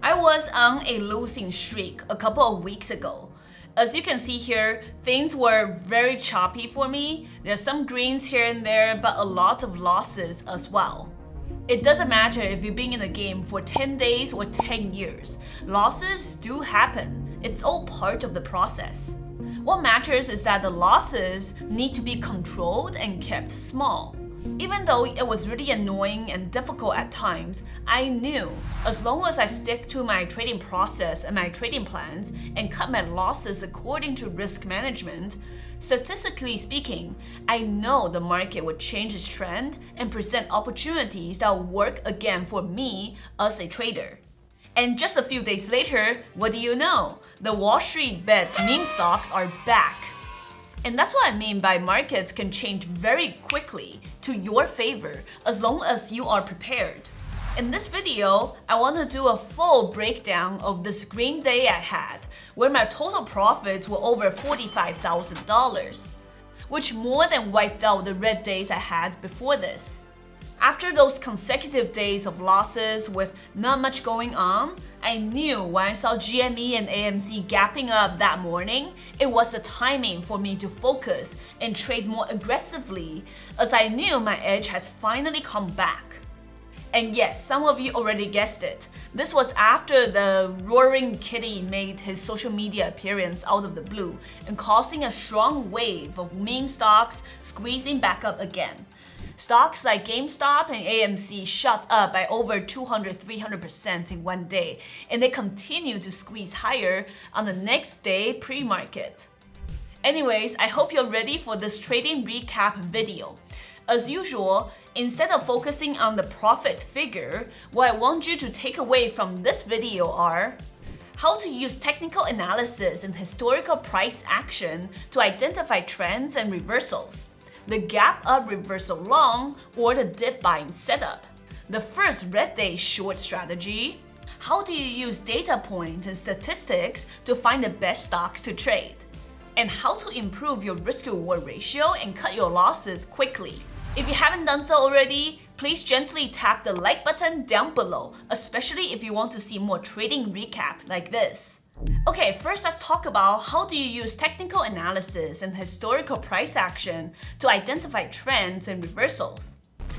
I was on a losing streak a couple of weeks ago. As you can see here, things were very choppy for me. There's some greens here and there, but a lot of losses as well. It doesn't matter if you've been in the game for 10 days or 10 years. Losses do happen. It's all part of the process. What matters is that the losses need to be controlled and kept small. Even though it was really annoying and difficult at times, I knew as long as I stick to my trading process and my trading plans and cut my losses according to risk management, statistically speaking, I know the market would change its trend and present opportunities that will work again for me as a trader. And just a few days later, what do you know? The Wall Street bets meme stocks are back. And that's what I mean by markets can change very quickly to your favor as long as you are prepared. In this video, I want to do a full breakdown of this green day I had, where my total profits were over $45,000, which more than wiped out the red days I had before this. After those consecutive days of losses with not much going on, I knew when I saw GME and AMC gapping up that morning, it was the timing for me to focus and trade more aggressively, as I knew my edge has finally come back. And yes, some of you already guessed it. This was after the Roaring Kitty made his social media appearance out of the blue and causing a strong wave of meme stocks squeezing back up again. Stocks like GameStop and AMC shot up by over 200-300% in one day, and they continue to squeeze higher on the next day pre-market. Anyways, I hope you're ready for this trading recap video. As usual, instead of focusing on the profit figure, what I want you to take away from this video are how to use technical analysis and historical price action to identify trends and reversals, the gap up reversal long or the dip buying setup, the first red day short strategy, how do you use data points and statistics to find the best stocks to trade, and how to improve your risk-reward ratio and cut your losses quickly. If you haven't done so already, please gently tap the like button down below, especially if you want to see more trading recap like this. Okay, first let's talk about how do you use technical analysis and historical price action to identify trends and reversals.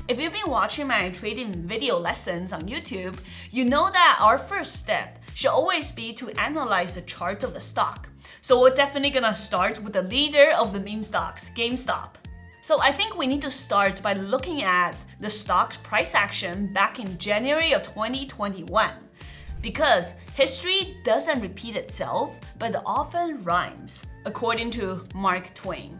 If you've been watching my trading video lessons on YouTube, you know that our first step should always be to analyze the chart of the stock. So we're definitely gonna start with the leader of the meme stocks, GameStop. So I think we need to start by looking at the stock's price action back in January of 2021. Because history doesn't repeat itself, but it often rhymes, according to Mark Twain.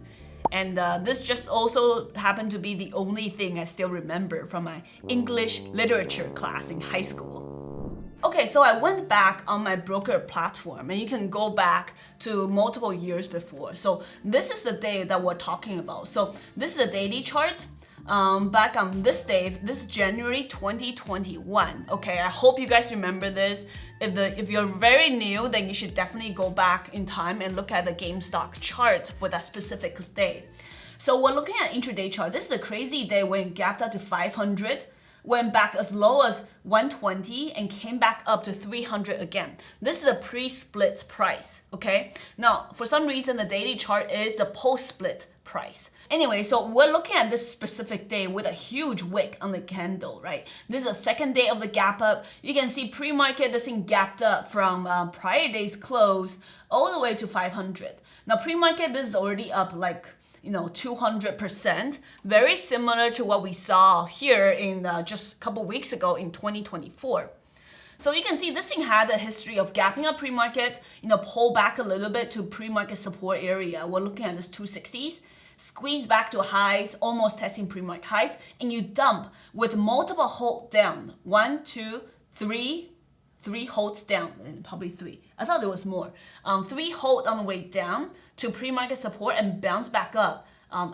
And this just also happened to be the only thing I still remember from my English literature class in high school. Okay, so I went back on my broker platform, and you can go back to multiple years before. So this is the day that we're talking about. So this is a daily chart. Back on this day, this is January 2021. Okay, I hope you guys remember this. If you're very new, then you should definitely go back in time and look at the GameStop chart for that specific day. So we're looking at intraday chart. This is a crazy day when it gapped up to 500, went back as low as 120 and came back up to 300 again. This is a pre-split price, okay? Now, for some reason, the daily chart is the post-split price. Anyway, so we're looking at this specific day with a huge wick on the candle, right? This is the second day of the gap up. You can see pre-market, this thing gapped up from prior day's close all the way to 500. Now, pre-market, this is already up like 200%, very similar to what we saw here in just a couple weeks ago in 2024. So you can see this thing had a history of gapping up pre-market, pull back a little bit to pre-market support area. We're looking at this 260s, squeeze back to highs, almost testing pre-market highs, and you dump with multiple hold down. 1, 2, 3, 3 holds down, probably 3. I thought there was more. 3 hold on the way down to pre-market support and bounce back up.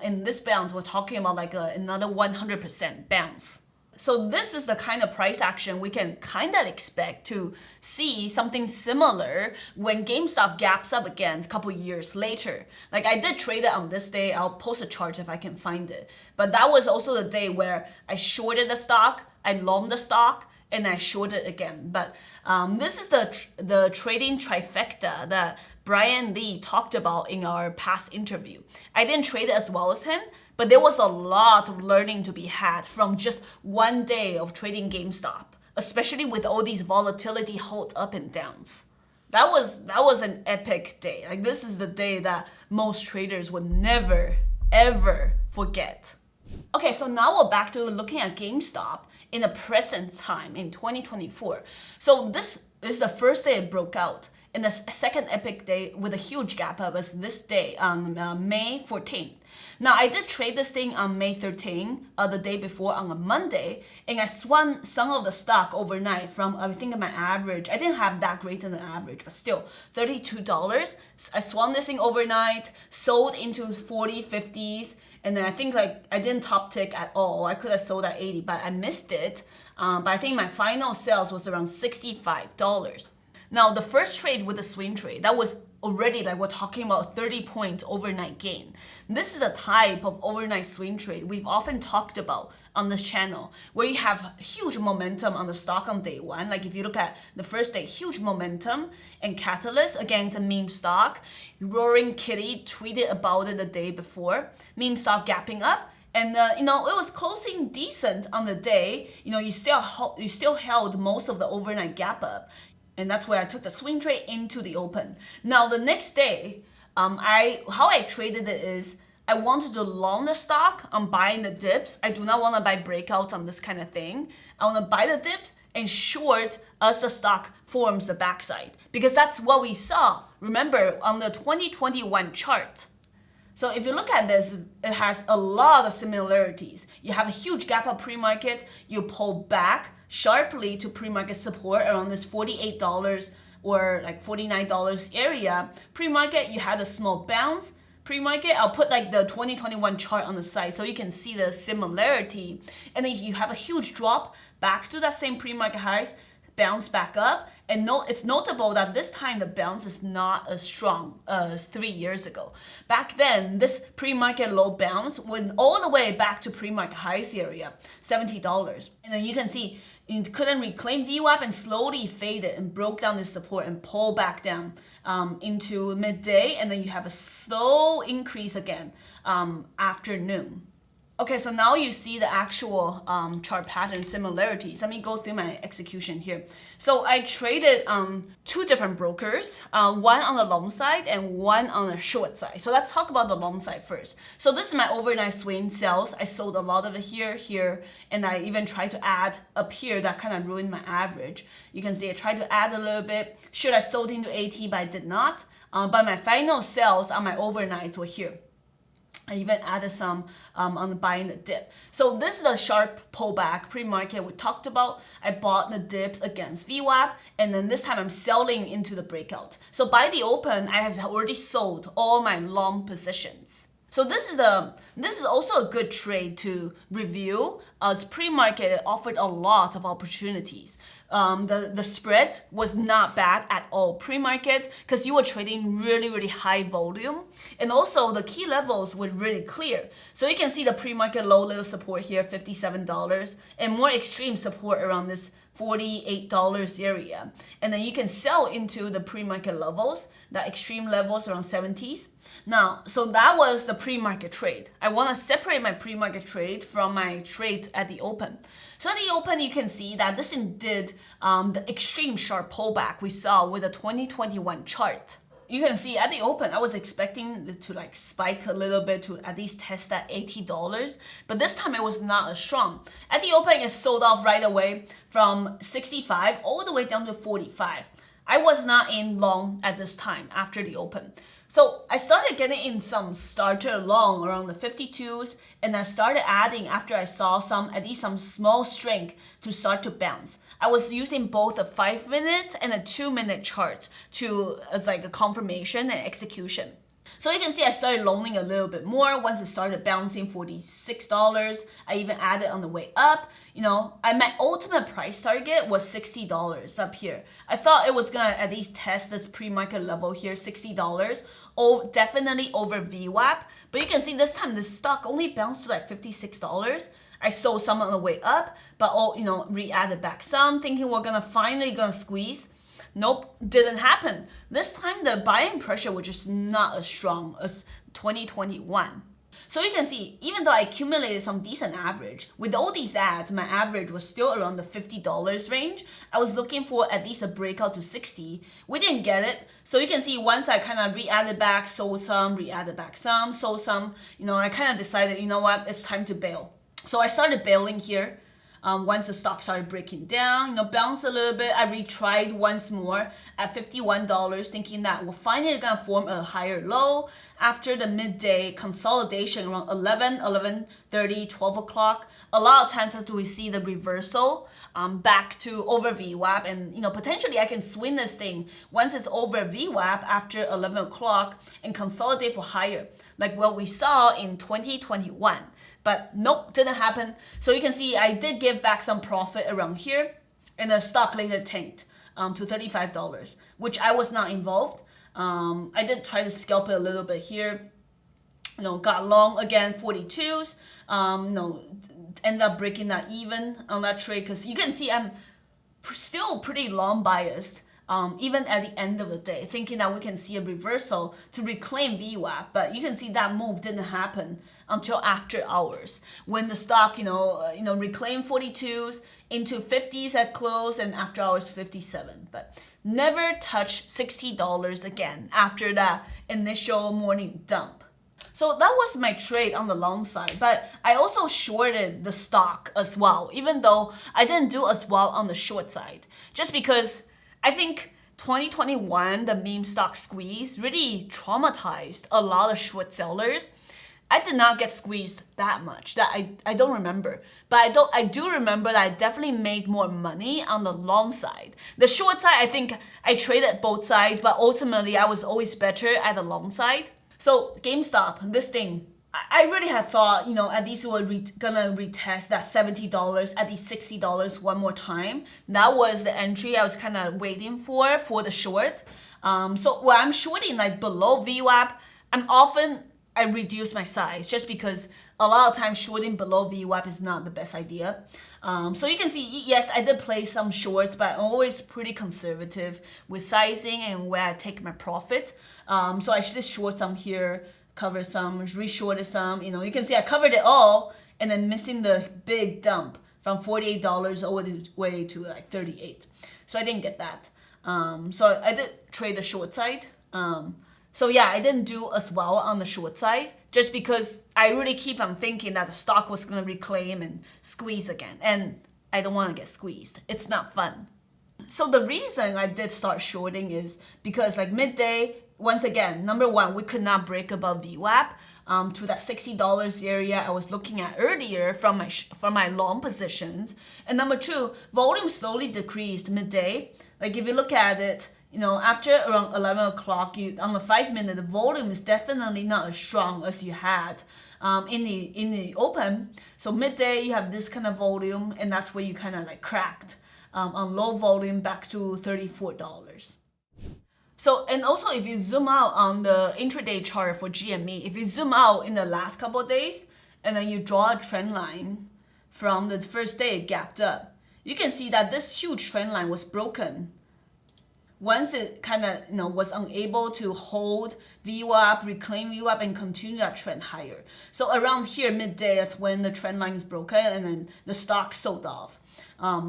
In this bounce, we're talking about like another 100% bounce. So this is the kind of price action we can kind of expect to see something similar when GameStop gaps up again a couple years later. Like I did trade it on this day. I'll post a chart if I can find it. But that was also the day where I shorted the stock, I longed the stock, and I shorted again. But this is the trading trifecta that Brian Lee talked about in our past interview. I didn't trade it as well as him, but there was a lot of learning to be had from just one day of trading GameStop, especially with all these volatility hold up and downs. That was an epic day. Like, this is the day that most traders would never, ever forget. Okay, so now we're back to looking at GameStop in the present time in 2024. So this is the first day it broke out. And the second epic day with a huge gap up was this day on May 14th. Now, I did trade this thing on May 13th, the day before on a Monday, and I swung some of the stock overnight from, I think, my average. I didn't have that great an average, but still, $32. I swung this thing overnight, sold into 40, 50s, and then I think like I didn't top tick at all. I could have sold at 80, but I missed it. But I think my final sales was around $65. Now, the first trade with the swing trade, that was already like we're talking about 30-point overnight gain. This is a type of overnight swing trade we've often talked about on this channel, where you have huge momentum on the stock on day one. Like if you look at the first day, huge momentum and catalyst. Again, it's a meme stock. Roaring Kitty tweeted about it the day before. Meme stock gapping up. And it was closing decent on the day. You still held most of the overnight gap up. And that's where I took the swing trade into the open. Now, the next day, how I traded it is I wanted to long the stock on buying the dips. I do not want to buy breakouts on this kind of thing. I want to buy the dips and short as the stock forms the backside, because that's what we saw. Remember, on the 2021 chart. So if you look at this, it has a lot of similarities. You have a huge gap up pre-market, you pull back sharply to pre-market support around this $48 or like $49 area. Pre-market, you had a small bounce. Pre-market, I'll put like the 2021 chart on the side so you can see the similarity. And then you have a huge drop back to that same pre-market highs, bounce back up. And it's notable that this time the bounce is not as strong as 3 years ago. Back then, this pre-market low bounce went all the way back to pre-market highs area, $70. And then you can see it couldn't reclaim VWAP and slowly faded and broke down this support and pulled back down into midday. And then you have a slow increase again afternoon. Okay, so now you see the actual chart pattern similarities. Let me go through my execution here. So I traded two different brokers, one on the long side and one on the short side. So let's talk about the long side first. So this is my overnight swing sales. I sold a lot of it here, and I even tried to add up here. That kind of ruined my average. You can see I tried to add a little bit. Should I sold into 80, but I did not. But my final sales on my overnight were here. I even added some on the buying the dip. So this is the sharp pullback pre-market we talked about. I bought the dips against VWAP, and then this time I'm selling into the breakout. So by the open, I have already sold all my long positions. So this is also a good trade to review, as pre-market offered a lot of opportunities. The spread was not bad at all pre-market because you were trading really, really high volume. And also the key levels were really clear. So you can see the pre-market low little support here, $57, and more extreme support around this $48 area. And then you can sell into the pre-market levels, the extreme levels around 70s. Now, so that was the pre-market trade. I want to separate my pre-market trade from my trade at the open. So at the open, you can see that this did the extreme sharp pullback we saw with the 2021 chart. You can see at the open, I was expecting it to like spike a little bit to at least test that $80, but this time it was not as strong. At the open, it sold off right away from 65 all the way down to 45. I was not in long at this time after the open. So I started getting in some starter long around the 52s, and I started adding after I saw at least some small strength to start to bounce. I was using both a 5-minute and a 2-minute chart as like a confirmation and execution. So you can see I started loaning a little bit more once it started bouncing $46. I even added on the way up. My ultimate price target was $60 up here. I thought it was gonna at least test this pre-market level here, $60. Oh, definitely over VWAP. But you can see this time the stock only bounced to like $56. I sold some on the way up, but re-added back some, thinking we're finally gonna squeeze. Nope, didn't happen. This time the buying pressure was just not as strong as 2021. So you can see, even though I accumulated some decent average, with all these ads, my average was still around the $50 range. I was looking for at least a breakout to 60. We didn't get it. So you can see once I kind of re-added back, sold some, re-added back some, sold some, I kind of decided, you know what, it's time to bail. So I started bailing here. Once the stock started breaking down, bounced a little bit, I retried once more at $51, thinking that we're finally gonna form a higher low after the midday consolidation around 11:30, 12 o'clock. A lot of times after we see the reversal back to over VWAP, and potentially I can swing this thing once it's over VWAP after 11 o'clock and consolidate for higher, like what we saw in 2021. But nope, didn't happen. So you can see I did give back some profit around here, and the stock later tanked to $35, which I was not involved. I did try to scalp it a little bit here. Got long again, 42s. Ended up breaking that even on that trade, because you can see I'm still pretty long biased. Even at the end of the day, thinking that we can see a reversal to reclaim VWAP, but you can see that move didn't happen until after hours, when the stock, reclaimed 42s into 50s at close, and after hours 57, but never touched $60 again after that initial morning dump. So that was my trade on the long side, but I also shorted the stock as well, even though I didn't do as well on the short side, just because I think 2021, the meme stock squeeze really traumatized a lot of short sellers. I did not get squeezed that much. That I don't remember. But I do remember that I definitely made more money on the long side. The short side, I think I traded both sides, but ultimately I was always better at the long side. So GameStop, this thing, I really had thought, at least we're gonna retest that $70, at least $60 one more time. That was the entry I was kind of waiting for the short. So when I'm shorting like below VWAP, I reduce my size, just because a lot of times shorting below VWAP is not the best idea. So you can see, yes, I did play some shorts, but I'm always pretty conservative with sizing and where I take my profit. So I just short some here, cover some, re-shorted some. You can see I covered it all, and then missing the big dump from $48 all the way to like 38. So I didn't get that. So I did trade the short side. So yeah, I didn't do as well on the short side, just because I really keep on thinking that the stock was gonna reclaim and squeeze again, and I don't want to get squeezed. It's not fun. So the reason I did start shorting is because like midday, once again, number one, we could not break above VWAP to that $60 area I was looking at earlier from my long positions. And number two, volume slowly decreased midday. Like if you look at it, after around 11 o'clock, on the 5-minute, the volume is definitely not as strong as you had in the open. So midday, you have this kind of volume, and that's where you kind of like cracked on low volume back to $34. So, and also if you zoom out on the intraday chart for GME, if you zoom out in the last couple of days, and then you draw a trend line from the first day it gapped up, you can see that this huge trend line was broken. Once it kind of was unable to hold VWAP, reclaim VWAP, and continue that trend higher. So around here, midday, that's when the trend line is broken, and then the stock sold off.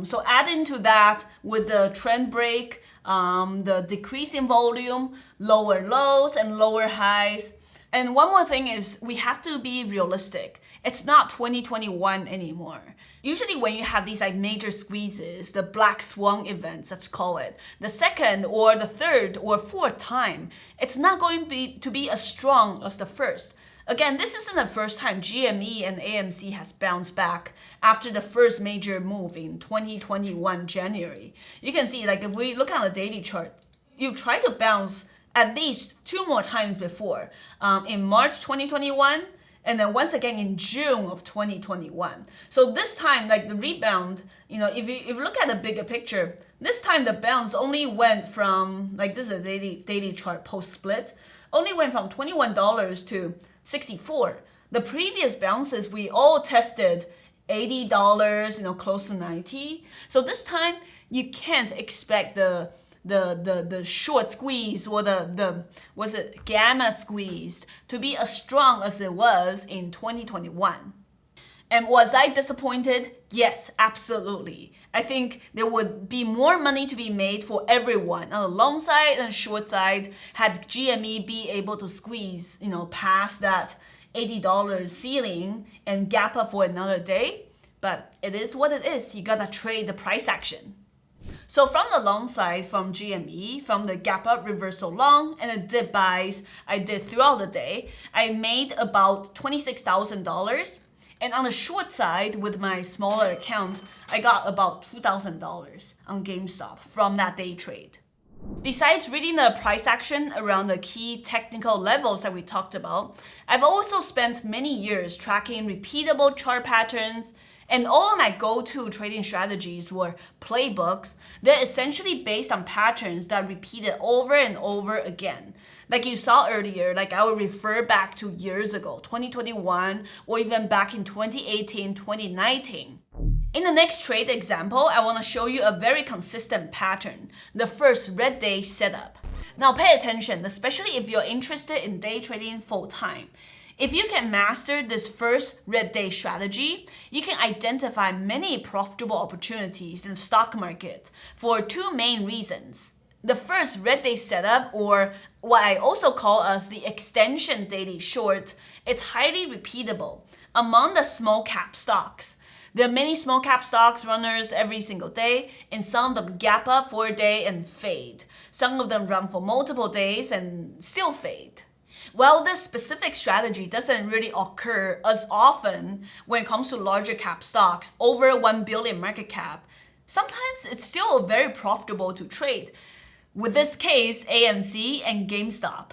So add into that with the trend break, the decrease in volume, lower lows and lower highs. And one more thing is we have to be realistic. It's not 2021 anymore. Usually when you have these like major squeezes, the black swan events, let's call it, the second or the third or fourth time, it's not going to be as strong as the first. Again, this isn't the first time GME and AMC has bounced back after the first major move in 2021 January. You can see, like if we look at the daily chart, you've tried to bounce at least 2 more times before, in March 2021, and then once again in June of 2021. So this time, like the rebound, if you look at the bigger picture, this time the bounce only went from, like this is a daily chart post split, only went from $21 to 64. The previous bounces we all tested $80, close to 90. So this time you can't expect the short squeeze or the was it gamma squeeze to be as strong as it was in 2021. And was I disappointed? Yes, absolutely. I think there would be more money to be made for everyone on the long side and short side had GME be able to squeeze, past that $80 ceiling and gap up for another day. But it is what it is. You gotta trade the price action. So from the long side, from GME, from the gap up reversal long and the dip buys I did throughout the day, I made about $26,000. And on the short side, with my smaller account, I got about $2,000 on GameStop from that day trade. Besides reading the price action around the key technical levels that we talked about, I've also spent many years tracking repeatable chart patterns, and all of my go-to trading strategies were playbooks. They're essentially based on patterns that repeated over and over again. Like you saw earlier, like I would refer back to years ago, 2021, or even back in 2018, 2019. In the next trade example, I want to show you a very consistent pattern, the first red day setup. Now pay attention, especially if you're interested in day trading full time. If you can master this first red day strategy, you can identify many profitable opportunities in the stock market for two main reasons. The first red day setup, or what I also call as the extension daily short, it's highly repeatable among the small cap stocks. There are many small cap stocks runners every single day, and some of them gap up for a day and fade. Some of them run for multiple days and still fade. While this specific strategy doesn't really occur as often when it comes to larger cap stocks over 1 billion market cap, sometimes it's still very profitable to trade. With this case, AMC and GameStop.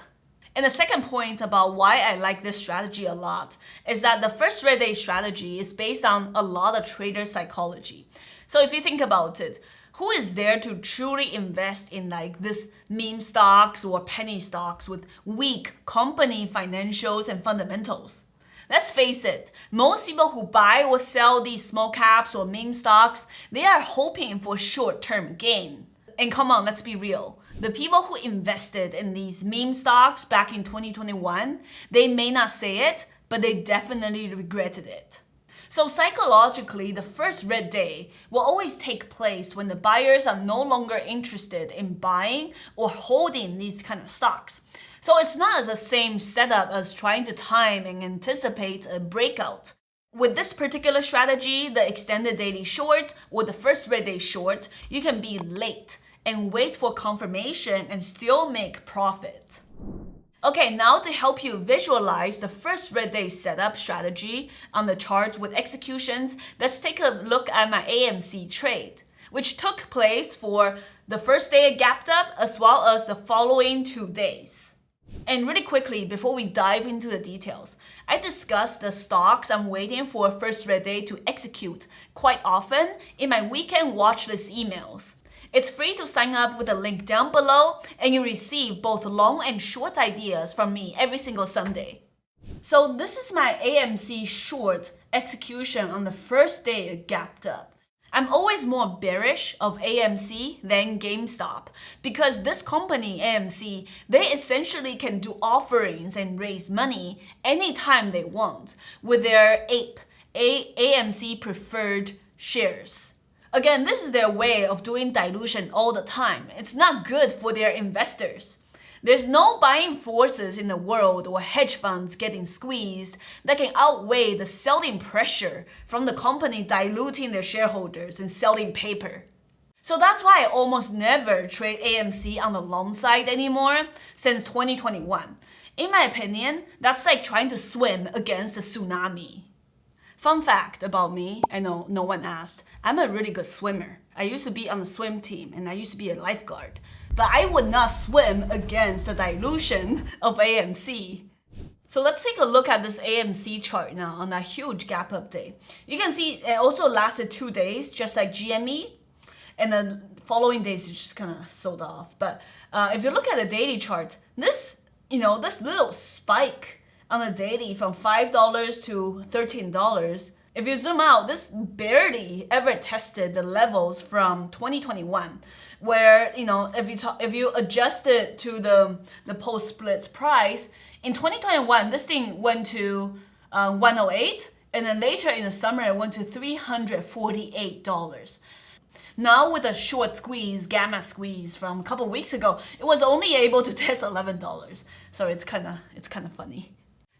And the second point about why I like this strategy a lot is that the first red day strategy is based on a lot of trader psychology. So if you think about it, who is there to truly invest in like this meme stocks or penny stocks with weak company financials and fundamentals? Let's face it, most people who buy or sell these small caps or meme stocks, they are hoping for short-term gain. And come on, let's be real. The people who invested in these meme stocks back in 2021, they may not say it, but they definitely regretted it. So psychologically, the first red day will always take place when the buyers are no longer interested in buying or holding these kind of stocks. So it's not the same setup as trying to time and anticipate a breakout. With this particular strategy, the extended daily short or the first red day short, you can be late and wait for confirmation and still make profit. Okay, now to help you visualize the first red day setup strategy on the chart with executions, let's take a look at my AMC trade, which took place for the first day it gapped up as well as the following 2 days. And really quickly, before we dive into the details, I discussed the stocks I'm waiting for first red day to execute quite often in my weekend watch list emails. It's free to sign up with the link down below, and you receive both long and short ideas from me every single Sunday. So this is my AMC short execution on the first day it gapped up. I'm always more bearish of AMC than GameStop because this company, AMC, they essentially can do offerings and raise money anytime they want with their AMC preferred shares. Again, this is their way of doing dilution all the time. It's not good for their investors. There's no buying forces in the world or hedge funds getting squeezed that can outweigh the selling pressure from the company diluting their shareholders and selling paper. So that's why I almost never trade AMC on the long side anymore since 2021. In my opinion, that's like trying to swim against a tsunami. Fun fact about me, I know no one asked, I'm a really good swimmer. I used to be on the swim team and I used to be a lifeguard. But I would not swim against the dilution of AMC. So let's take a look at this AMC chart now on that huge gap up day. You can see it also lasted 2 days, just like GME. And the following days it just kind of sold off. But if you look at the daily chart, this little spike on the daily from $5 to $13, If you zoom out, this barely ever tested the levels from 2021, where if you adjust it to the post splits price in 2021, this thing went to 108, and then later in the summer it went to $348. Now with a short squeeze, gamma squeeze from a couple weeks ago, it was only able to test $11. So it's kind of funny.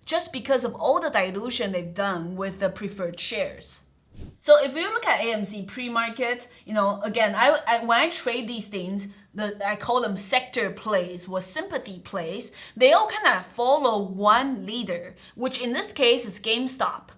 Just because of all the dilution they've done with the preferred shares. So if you look at AMC pre-market, again, when I trade these things, I call them sector plays or sympathy plays. They all kind of follow one leader, which in this case is GameStop.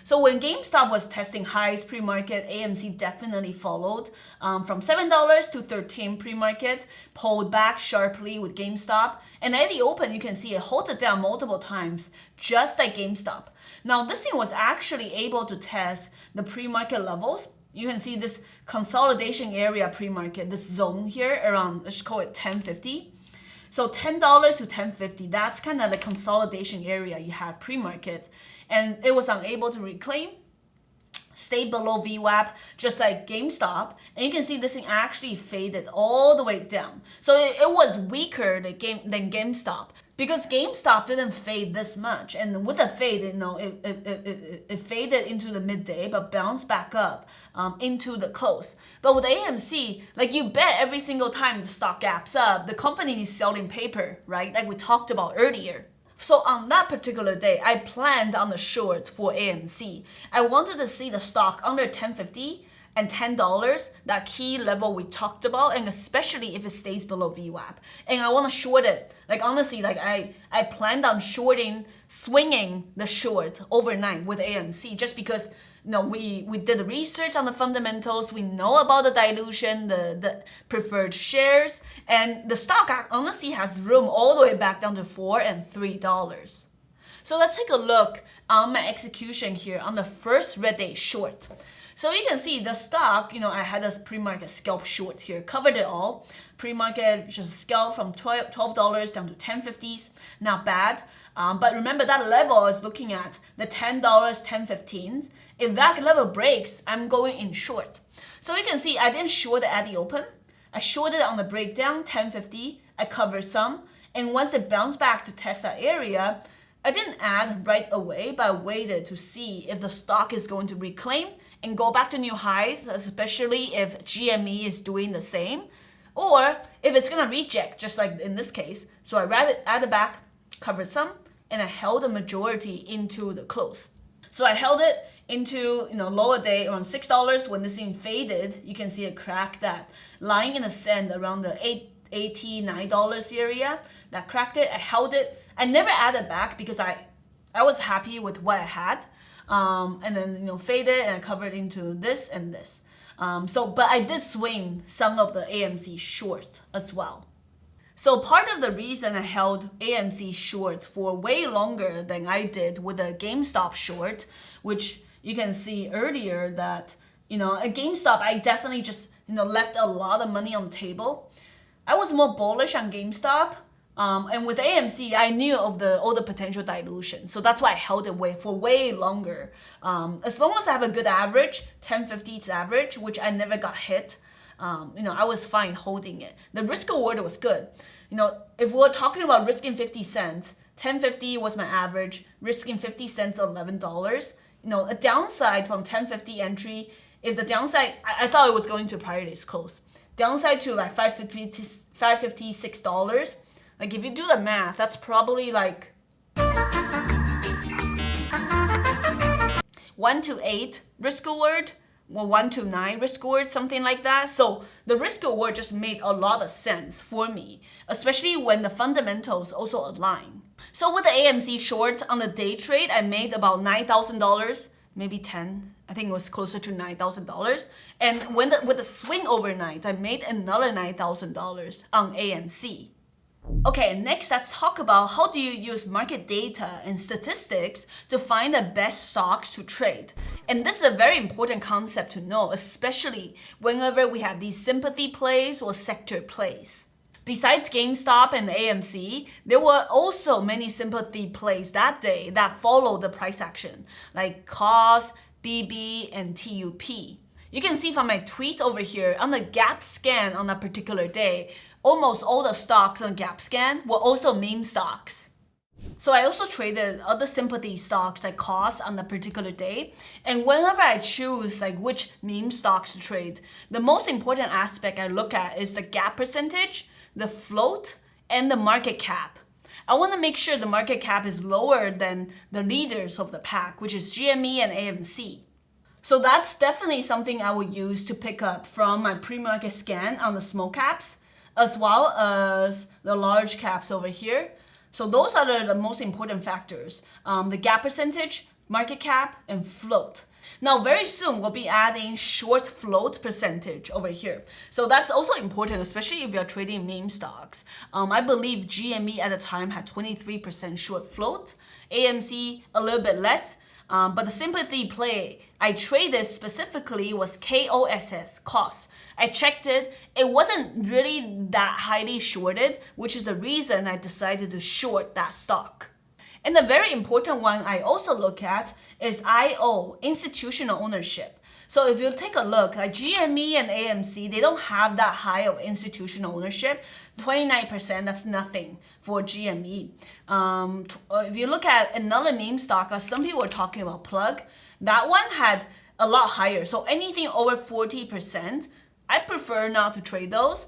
So when GameStop was testing highs pre-market, AMC definitely followed from $7 to $13 pre-market, pulled back sharply with GameStop. And at the open, you can see it halted down multiple times, just like GameStop. Now, this thing was actually able to test the pre-market levels. You can see this consolidation area pre-market, this zone here around, let's call it 1050. So $10 to $10.50, that's kind of the consolidation area you had pre-market. And it was unable to reclaim, stayed below VWAP, just like GameStop. And you can see this thing actually faded all the way down. So it was weaker than GameStop, because GameStop didn't fade this much. And with the fade, it faded into the midday, but bounced back up into the close. But with AMC, like you bet every single time the stock gaps up, the company is selling paper, right? Like we talked about earlier. So on that particular day, I planned on the shorts for AMC. I wanted to see the stock under $10.50 and $10, that key level we talked about, and especially if it stays below VWAP. And I want to short it. Like honestly, like I planned on swinging the short overnight with AMC, just because we did the research on the fundamentals, we know about the dilution, the preferred shares, and the stock honestly has room all the way back down to $4 and $3. So let's take a look on my execution here on the first red day short. So you can see the stock, I had this pre-market scalp short here, covered it all. Pre-market just scalp from $12 down to $10.50s, not bad. But remember that level I was looking at, the $10, $10.15s. If that level breaks, I'm going in short. So you can see I didn't short it at the open. I shorted on the breakdown, $10.50. I covered some. And once it bounced back to test that area, I didn't add right away, but I waited to see if the stock is going to reclaim and go back to new highs, especially if GME is doing the same, or if it's gonna reject, just like in this case. So I rather added back, covered some, and I held the majority into the close. So I held it into lower day around $6. When this thing faded, you can see it cracked that lying in the sand around the $89 area. That cracked it. I held it. I never added back because I was happy with what I had. And then faded, and I covered into this and this. But I did swing some of the AMC short as well. So part of the reason I held AMC short for way longer than I did with a GameStop short, which you can see earlier that at GameStop I definitely just left a lot of money on the table. I was more bullish on GameStop. And with AMC, I knew of all the potential dilution. So that's why I held it for way longer. As long as I have a good average, 10.50 average, which I never got hit, I was fine holding it. The risk reward was good. If we're talking about risking 50 cents, 10.50 was my average, risking 50 cents, $11. A downside from 10.50 entry, if the downside, I thought it was going to prior day's close. Downside to like $5.56. Like if you do the math, that's probably like 1 to 8 risk reward, or 1 to 9 risk reward, something like that. So the risk reward just made a lot of sense for me, especially when the fundamentals also align. So with the AMC shorts on the day trade, I made about $9,000, maybe 10. I think it was closer to $9,000. And with the swing overnight, I made another $9,000 on AMC. Okay, next let's talk about how do you use market data and statistics to find the best stocks to trade. And this is a very important concept to know, especially whenever we have these sympathy plays or sector plays. Besides GameStop and AMC, there were also many sympathy plays that day that followed the price action, like COS, BB, and TUP. You can see from my tweet over here, on the gap scan on a particular day, almost all the stocks on gap scan were also meme stocks. So I also traded other sympathy stocks like cost on a particular day. And whenever I choose like which meme stocks to trade, the most important aspect I look at is the gap percentage, the float, and the market cap. I want to make sure the market cap is lower than the leaders of the pack, which is GME and AMC. So that's definitely something I would use to pick up from my pre-market scan on the small caps, as well as the large caps over here. So those are the most important factors, the gap percentage, market cap, and float. Now, very soon, we'll be adding short float percentage over here. So that's also important, especially if you're trading meme stocks. I believe GME at the time had 23% short float, AMC a little bit less, but the sympathy play I traded specifically was KOSS, cost. I checked it, it wasn't really that highly shorted, which is the reason I decided to short that stock. And the very important one I also look at is IO, institutional ownership. So if you take a look, like GME and AMC, they don't have that high of institutional ownership. 29%, that's nothing for GME. If you look at another meme stock, some people are talking about Plug, that one had a lot higher. So anything over 40%, I prefer not to trade those.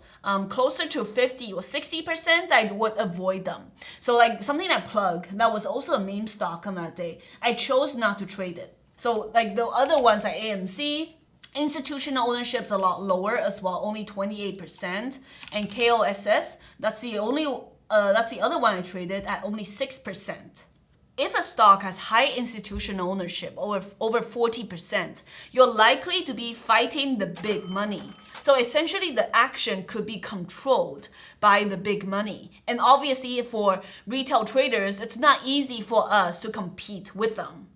Closer to 50 or 60%, I would avoid them. So like something like Plug, that was also a meme stock on that day. I chose not to trade it. So like the other ones like AMC, institutional ownership's a lot lower as well, only 28%. And KOSS, that's the other one I traded at only 6%. If a stock has high institutional ownership, over 40%, you're likely to be fighting the big money. So essentially the action could be controlled by the big money. And obviously for retail traders, it's not easy for us to compete with them.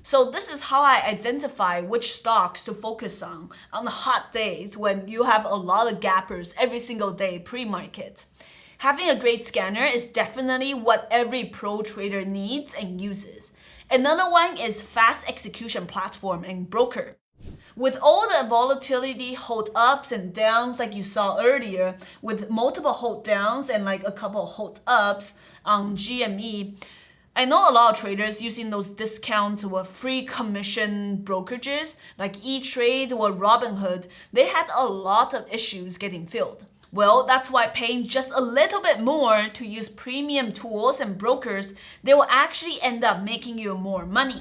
So this is how I identify which stocks to focus on the hot days when you have a lot of gappers every single day pre-market. Having a great scanner is definitely what every pro trader needs and uses. Another one is fast execution platform and broker. With all the volatility, hold ups and downs like you saw earlier, with multiple hold downs and like a couple of hold ups on GME, I know a lot of traders using those discounts or free commission brokerages like E-Trade or Robinhood. They had a lot of issues getting filled. Well, that's why paying just a little bit more to use premium tools and brokers, they will actually end up making you more money.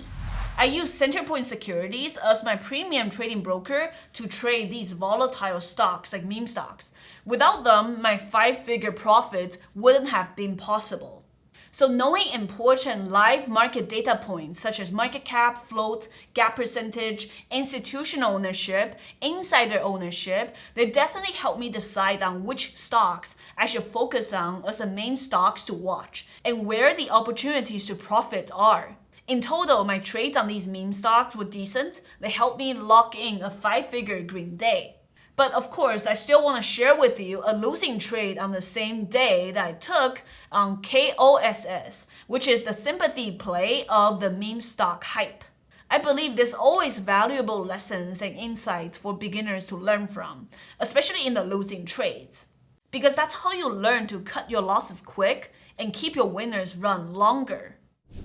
I use Centerpoint Securities as my premium trading broker to trade these volatile stocks like meme stocks. Without them, my 5-figure profits wouldn't have been possible. So knowing important live market data points such as market cap, float, gap percentage, institutional ownership, insider ownership, they definitely help me decide on which stocks I should focus on as the main stocks to watch and where the opportunities to profit are. In total, my trades on these meme stocks were decent. They helped me lock in a 5-figure green day. But of course, I still want to share with you a losing trade on the same day that I took on KOSS, which is the sympathy play of the meme stock hype. I believe there's always valuable lessons and insights for beginners to learn from, especially in the losing trades. Because that's how you learn to cut your losses quick and keep your winners run longer.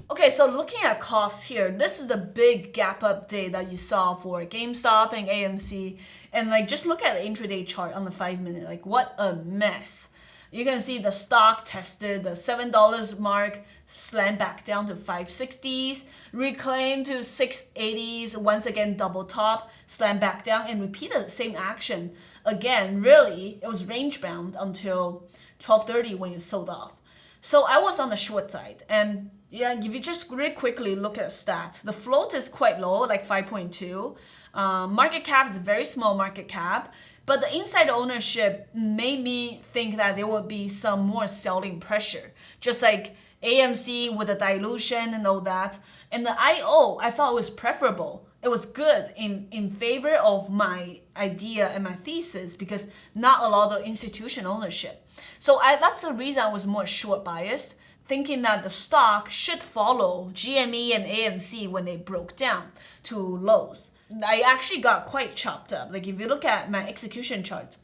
Okay, so looking at costs here, this is the big gap up day that you saw for GameStop and AMC. And like just look at the intraday chart on the 5-minute, like what a mess. You can see the stock tested the $7 mark, slammed back down to 560s, reclaimed to 680s, once again double top, slammed back down and repeated the same action. Again, really, it was range bound until 12:30 when it sold off. So I was on the short side, and yeah, if you just really quickly look at the stats, the float is quite low, like 5.2. Market cap is a very small market cap, but the inside ownership made me think that there would be some more selling pressure, just like AMC with the dilution and all that. And the IO, I thought it was preferable. It was good in favor of my idea and my thesis because not a lot of institutional ownership. So that's the reason I was more short biased. thinking that the stock should follow GME and AMC when they broke down to lows. I actually got quite chopped up. Like if you look at my execution chart,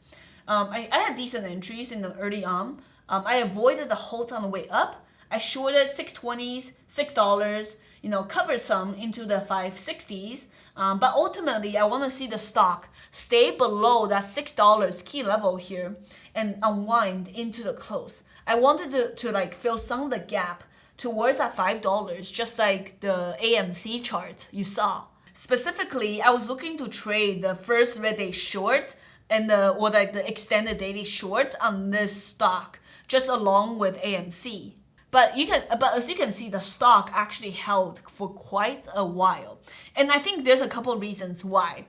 I had decent entries in the early on. I avoided the hold on the way up. I shorted 620s, $6, covered some into the 560s. But ultimately, I want to see the stock stay below that $6 key level here and unwind into the close. I wanted to like fill some of the gap towards that $5, just like the AMC chart you saw. Specifically, I was looking to trade the first red day short and the extended daily short on this stock, just along with AMC. But as you can see, the stock actually held for quite a while. And I think there's a couple of reasons why.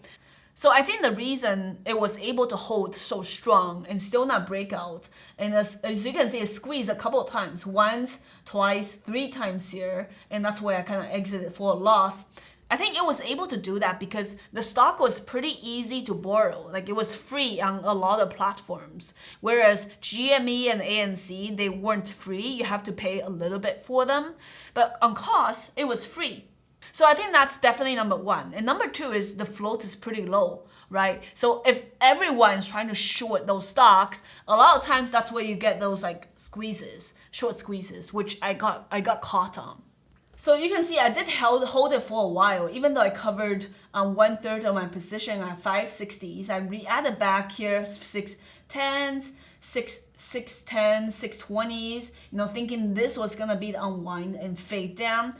So I think the reason it was able to hold so strong and still not break out, and as you can see, it squeezed a couple of times, once, twice, 3 times here, and that's where I kind of exited for a loss. I think it was able to do that because the stock was pretty easy to borrow. Like it was free on a lot of platforms. Whereas GME and AMC, they weren't free. You have to pay a little bit for them. But on cost, it was free. So I think that's definitely number one. And number two is the float is pretty low, right? So if everyone's trying to short those stocks, a lot of times that's where you get those like squeezes, short squeezes, which I got caught on. So you can see I did hold it for a while, even though I covered 1/3 of my position at 560s. I re-added back here 610s, 610s, 620s, thinking this was gonna be the unwind and fade down.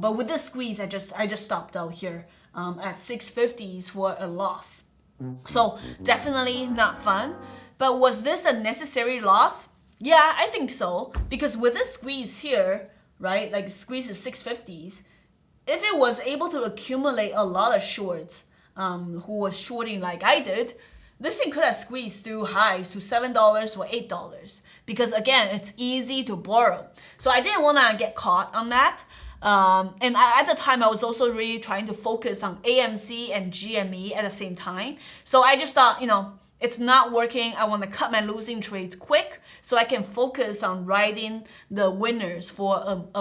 But with this squeeze, I just stopped out here at 650s for a loss. So definitely not fun. But was this a necessary loss? Yeah, I think so. Because with this squeeze here, right, like squeeze to 650s, if it was able to accumulate a lot of shorts who was shorting like I did, this thing could have squeezed through highs to $7 or $8 because again, it's easy to borrow. So I didn't want to get caught on that. And at the time, I was also really trying to focus on AMC and GME at the same time. So I just thought, it's not working. I want to cut my losing trades quick so I can focus on riding the winners for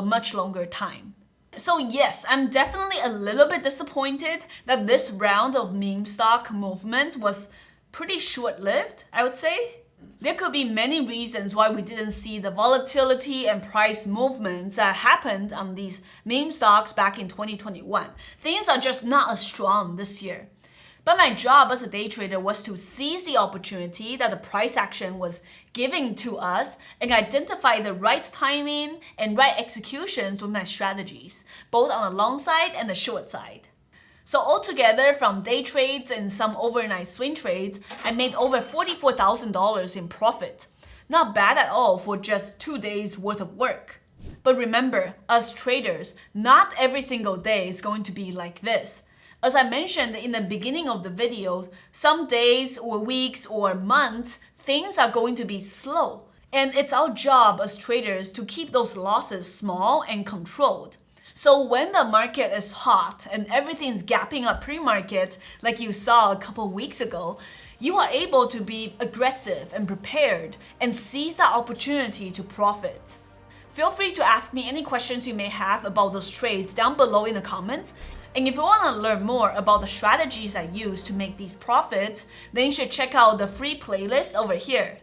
a much longer time. So yes, I'm definitely a little bit disappointed that this round of meme stock movement was pretty short-lived, I would say. There could be many reasons why we didn't see the volatility and price movements that happened on these meme stocks back in 2021. Things are just not as strong this year. But my job as a day trader was to seize the opportunity that the price action was giving to us and identify the right timing and right executions with my strategies, both on the long side and the short side. So altogether, from day trades and some overnight swing trades, I made over $44,000 in profit. Not bad at all for just 2 days worth of work. But remember, as traders, not every single day is going to be like this. As I mentioned in the beginning of the video, some days or weeks or months, things are going to be slow. And it's our job as traders to keep those losses small and controlled. So when the market is hot and everything's gapping up pre-market, like you saw a couple weeks ago, you are able to be aggressive and prepared and seize that opportunity to profit. Feel free to ask me any questions you may have about those trades down below in the comments. And if you want to learn more about the strategies I use to make these profits, then you should check out the free playlist over here.